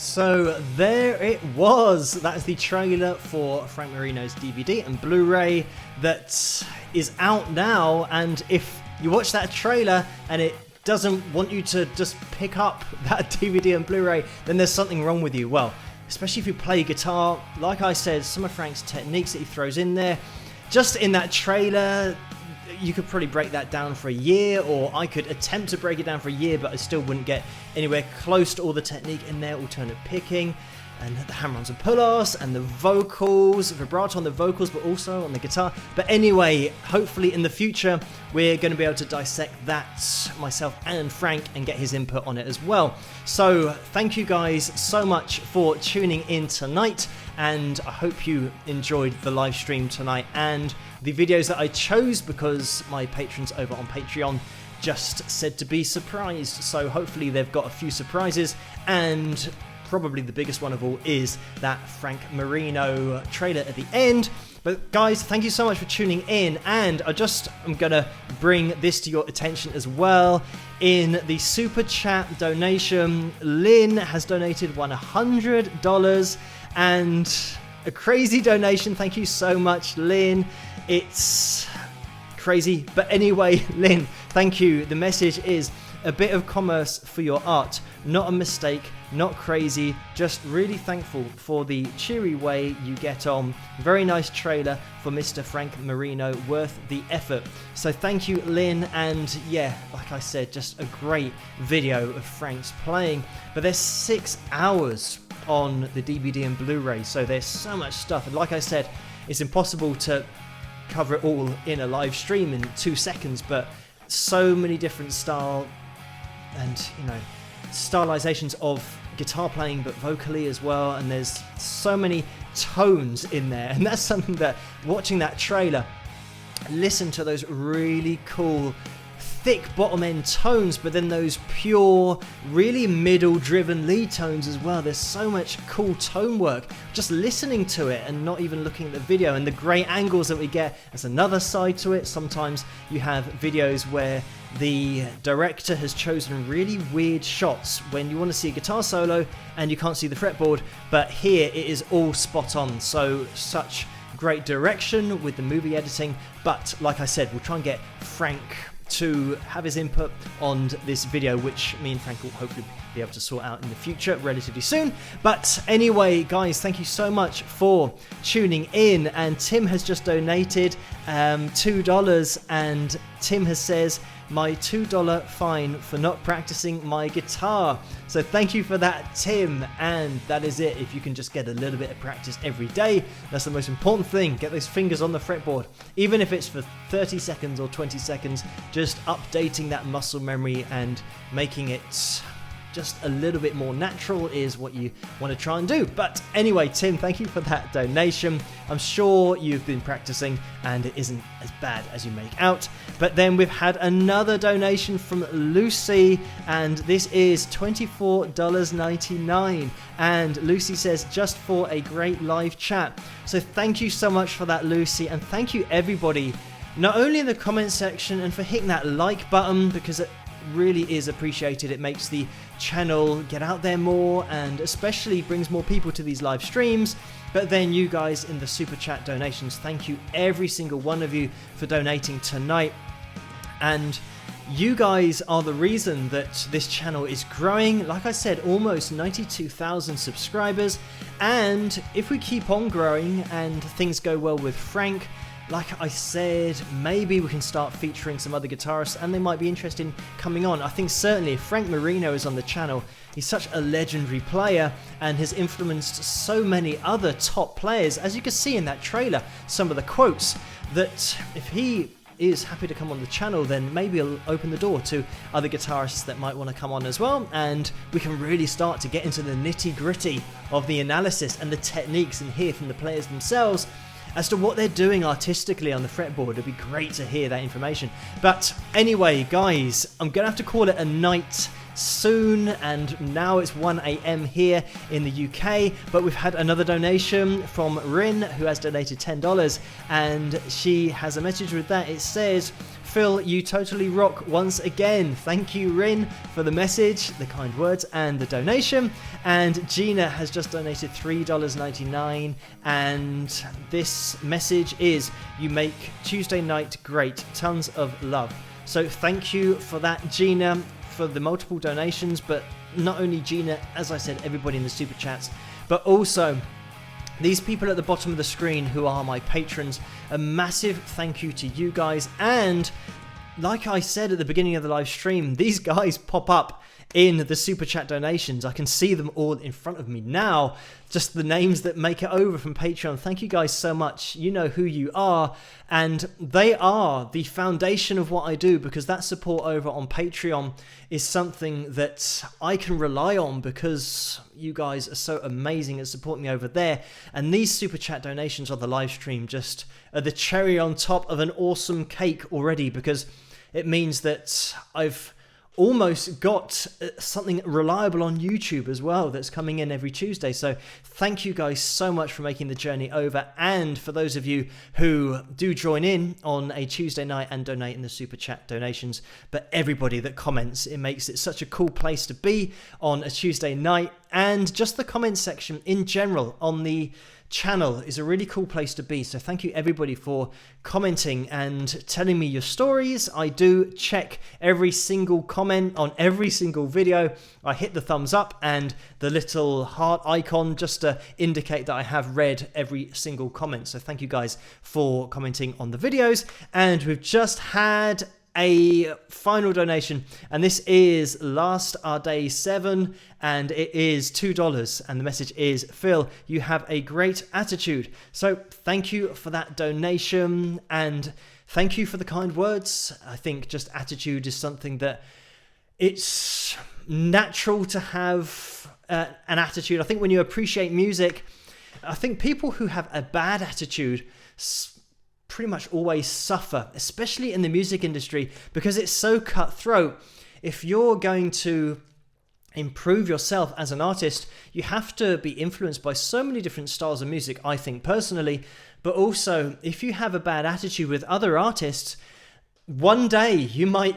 So there it was. That's the trailer for Frank Marino's DVD and Blu-ray that is out now. And if you watch that trailer and it doesn't want you to just pick up that DVD and Blu-ray, then there's something wrong with you. Well, especially if you play guitar, like I said, some of Frank's techniques that he throws in there, just in that trailer, you could probably break that down for a year, or I could attempt to break it down for a year, but I still wouldn't get anywhere close to all the technique in there. Alternate picking, and the hammer-ons and pull-offs, and the vocals, vibrato on the vocals, but also on the guitar. But anyway, hopefully in the future, we're going to be able to dissect that, myself and Frank, and get his input on it as well. So thank you guys so much for tuning in tonight, and I hope you enjoyed the live stream tonight and the videos that I chose, because my patrons over on Patreon just said to be surprised. So hopefully they've got a few surprises, and probably the biggest one of all is that Frank Marino trailer at the end. But guys, thank you so much for tuning in, and I'm gonna bring this to your attention as well. In the super chat donation, Lynn has donated $100, and a crazy donation. Thank you so much, Lynn. It's crazy, but anyway, Lynn, thank you. The message is a bit of commerce for your art, not a mistake, not crazy, just really thankful for the cheery way you get on. Very nice trailer for Mr. Frank Marino, worth the effort. So thank you, Lynn, and yeah, like I said, just a great video of Frank's playing. But there's 6 hours on the DVD and Blu-ray, so there's so much stuff, and like I said, it's impossible to cover it all in a live stream in 2 seconds, but so many different style and, you know, stylizations of guitar playing, but vocally as well, and there's so many tones in there, and that's something that, watching that trailer, listen to those really cool thick bottom end tones, but then those pure, really middle driven lead tones as well. There's so much cool tone work just listening to it and not even looking at the video, and the great angles that we get. There's another side to it. Sometimes you have videos where the director has chosen really weird shots when you want to see a guitar solo and you can't see the fretboard, but here it is all spot on. So such great direction with the movie editing. But like I said, we'll try and get Frank to have his input on this video, which me and Frank will hopefully be able to sort out in the future relatively soon. But anyway, guys, thank you so much for tuning in. And Tim has just donated $2, and Tim has says, my $2 fine for not practicing my guitar. So thank you for that, Tim, and that is it. If you can just get a little bit of practice every day, that's the most important thing. Get those fingers on the fretboard, even if it's for 30 seconds or 20 seconds, just updating that muscle memory and making it just a little bit more natural is what you want to try and do. But anyway, Tim, thank you for that donation. I'm sure you've been practicing and it isn't as bad as you make out. But then we've had another donation from Lucy, and this is $24.99. And Lucy says, just for a great live chat. So thank you so much for that, Lucy, and thank you everybody, not only in the comment section and for hitting that like button, because it really is appreciated. It makes the channel get out there more, and especially brings more people to these live streams. But then you guys in the super chat donations, thank you every single one of you for donating tonight, and you guys are the reason that this channel is growing. Like I said, almost 92,000 subscribers, and if we keep on growing and things go well with Frank, like I said, maybe we can start featuring some other guitarists and they might be interested in coming on. I think certainly if Frank Marino is on the channel, he's such a legendary player and has influenced so many other top players. As you can see in that trailer, some of the quotes, that if he is happy to come on the channel, then maybe it'll open the door to other guitarists that might want to come on as well, and we can really start to get into the nitty-gritty of the analysis and the techniques and hear from the players themselves as to what they're doing artistically on the fretboard. It'd be great to hear that information. But anyway, guys, I'm gonna have to call it a night soon, and now it's 1 AM here in the UK. But we've had another donation from Rin, who has donated $10, and she has a message with that. It says, Phil, you totally rock once again. Thank you, Rin, for the message, the kind words, and the donation. And Gina has just donated $3.99. And this message is, you make Tuesday night great. Tons of love. So thank you for that, Gina, for the multiple donations. But not only Gina, as I said, everybody in the super chats, but also these people at the bottom of the screen who are my patrons. A massive thank you to you guys. And like I said at the beginning of the live stream, these guys pop up in the super chat donations. I can see them all in front of me now. Just the names that make it over from Patreon. Thank you guys so much. You know who you are. And they are the foundation of what I do, because that support over on Patreon is something that I can rely on, because you guys are so amazing at supporting me over there. And these super chat donations on the live stream just are the cherry on top of an awesome cake already, because it means that I've almost got something reliable on YouTube as well that's coming in every Tuesday. So thank you guys so much for making the journey over. And for those of you who do join in on a Tuesday night and donate in the super chat donations, but everybody that comments, it makes it such a cool place to be on a Tuesday night. And just the comment section in general on the channel is a really cool place to be. So thank you everybody for commenting and telling me your stories. I do check every single comment on every single video. I hit the thumbs up and the little heart icon just to indicate that I have read every single comment. So thank you guys for commenting on the videos. And we've just had a final donation, and this is Last Our Day 7, and it is $2, and the message is, Phil, you have a great attitude. So thank you for that donation, and thank you for the kind words. I think just attitude is something that it's natural to have an attitude. I think when you appreciate music, I think people who have a bad attitude pretty much always suffer, especially in the music industry, because it's so cutthroat. If you're going to improve yourself as an artist, you have to be influenced by so many different styles of music, I think personally. But also, if you have a bad attitude with other artists, one day you might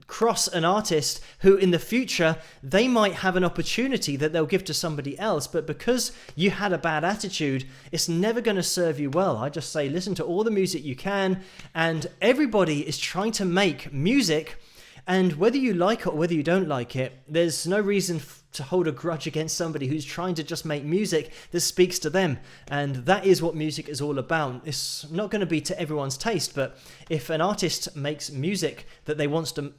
cross an artist who in the future they might have an opportunity that they'll give to somebody else, but because you had a bad attitude, it's never going to serve you well. I just say listen to all the music you can, and everybody is trying to make music, and whether you like it or whether you don't like it, there's no reason to hold a grudge against somebody who's trying to just make music that speaks to them. And that is what music is all about. It's not going to be to everyone's taste, but if an artist makes music that they want to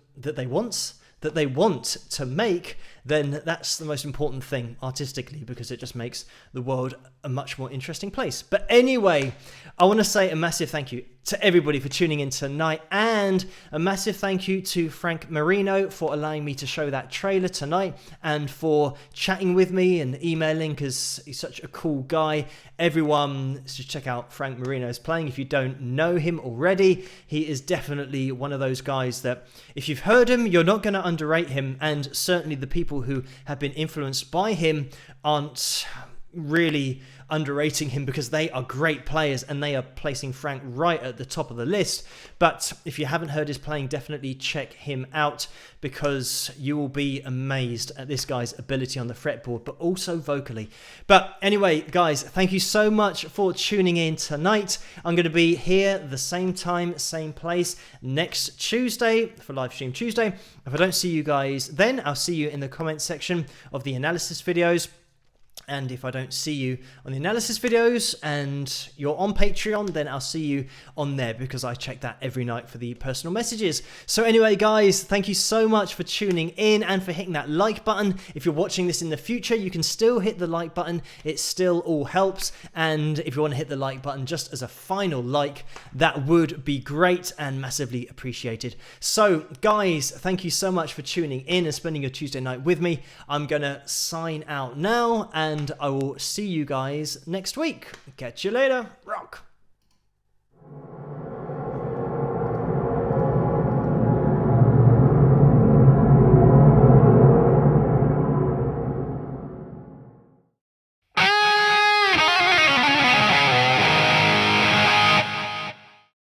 make, then that's the most important thing artistically, because it just makes the world a much more interesting place. But anyway, I want to say a massive thank you to everybody for tuning in tonight, and a massive thank you to Frank Marino for allowing me to show that trailer tonight, and for chatting with me and emailing, because he's such a cool guy. Everyone should check out Frank Marino's playing if you don't know him already. He is definitely one of those guys that if you've heard him, you're not going to underrate him, and certainly the people who have been influenced by him aren't really underrating him, because they are great players and they are placing Frank right at the top of the list. But if you haven't heard his playing, definitely check him out, because you will be amazed at this guy's ability on the fretboard, but also vocally. But anyway, guys, thank you so much for tuning in tonight. I'm going to be here the same time, same place next Tuesday for Livestream Tuesday. If I don't see you guys then, I'll see you in the comment section of the analysis videos. And if I don't see you on the analysis videos and you're on Patreon, then I'll see you on there, because I check that every night for the personal messages. So anyway, guys, thank you so much for tuning in and for hitting that like button. If you're watching this in the future, you can still hit the like button. It still all helps. And if you want to hit the like button just as a final like, that would be great and massively appreciated. So guys, thank you so much for tuning in and spending your Tuesday night with me. I'm going to sign out now, and I will see you guys next week. Catch you later.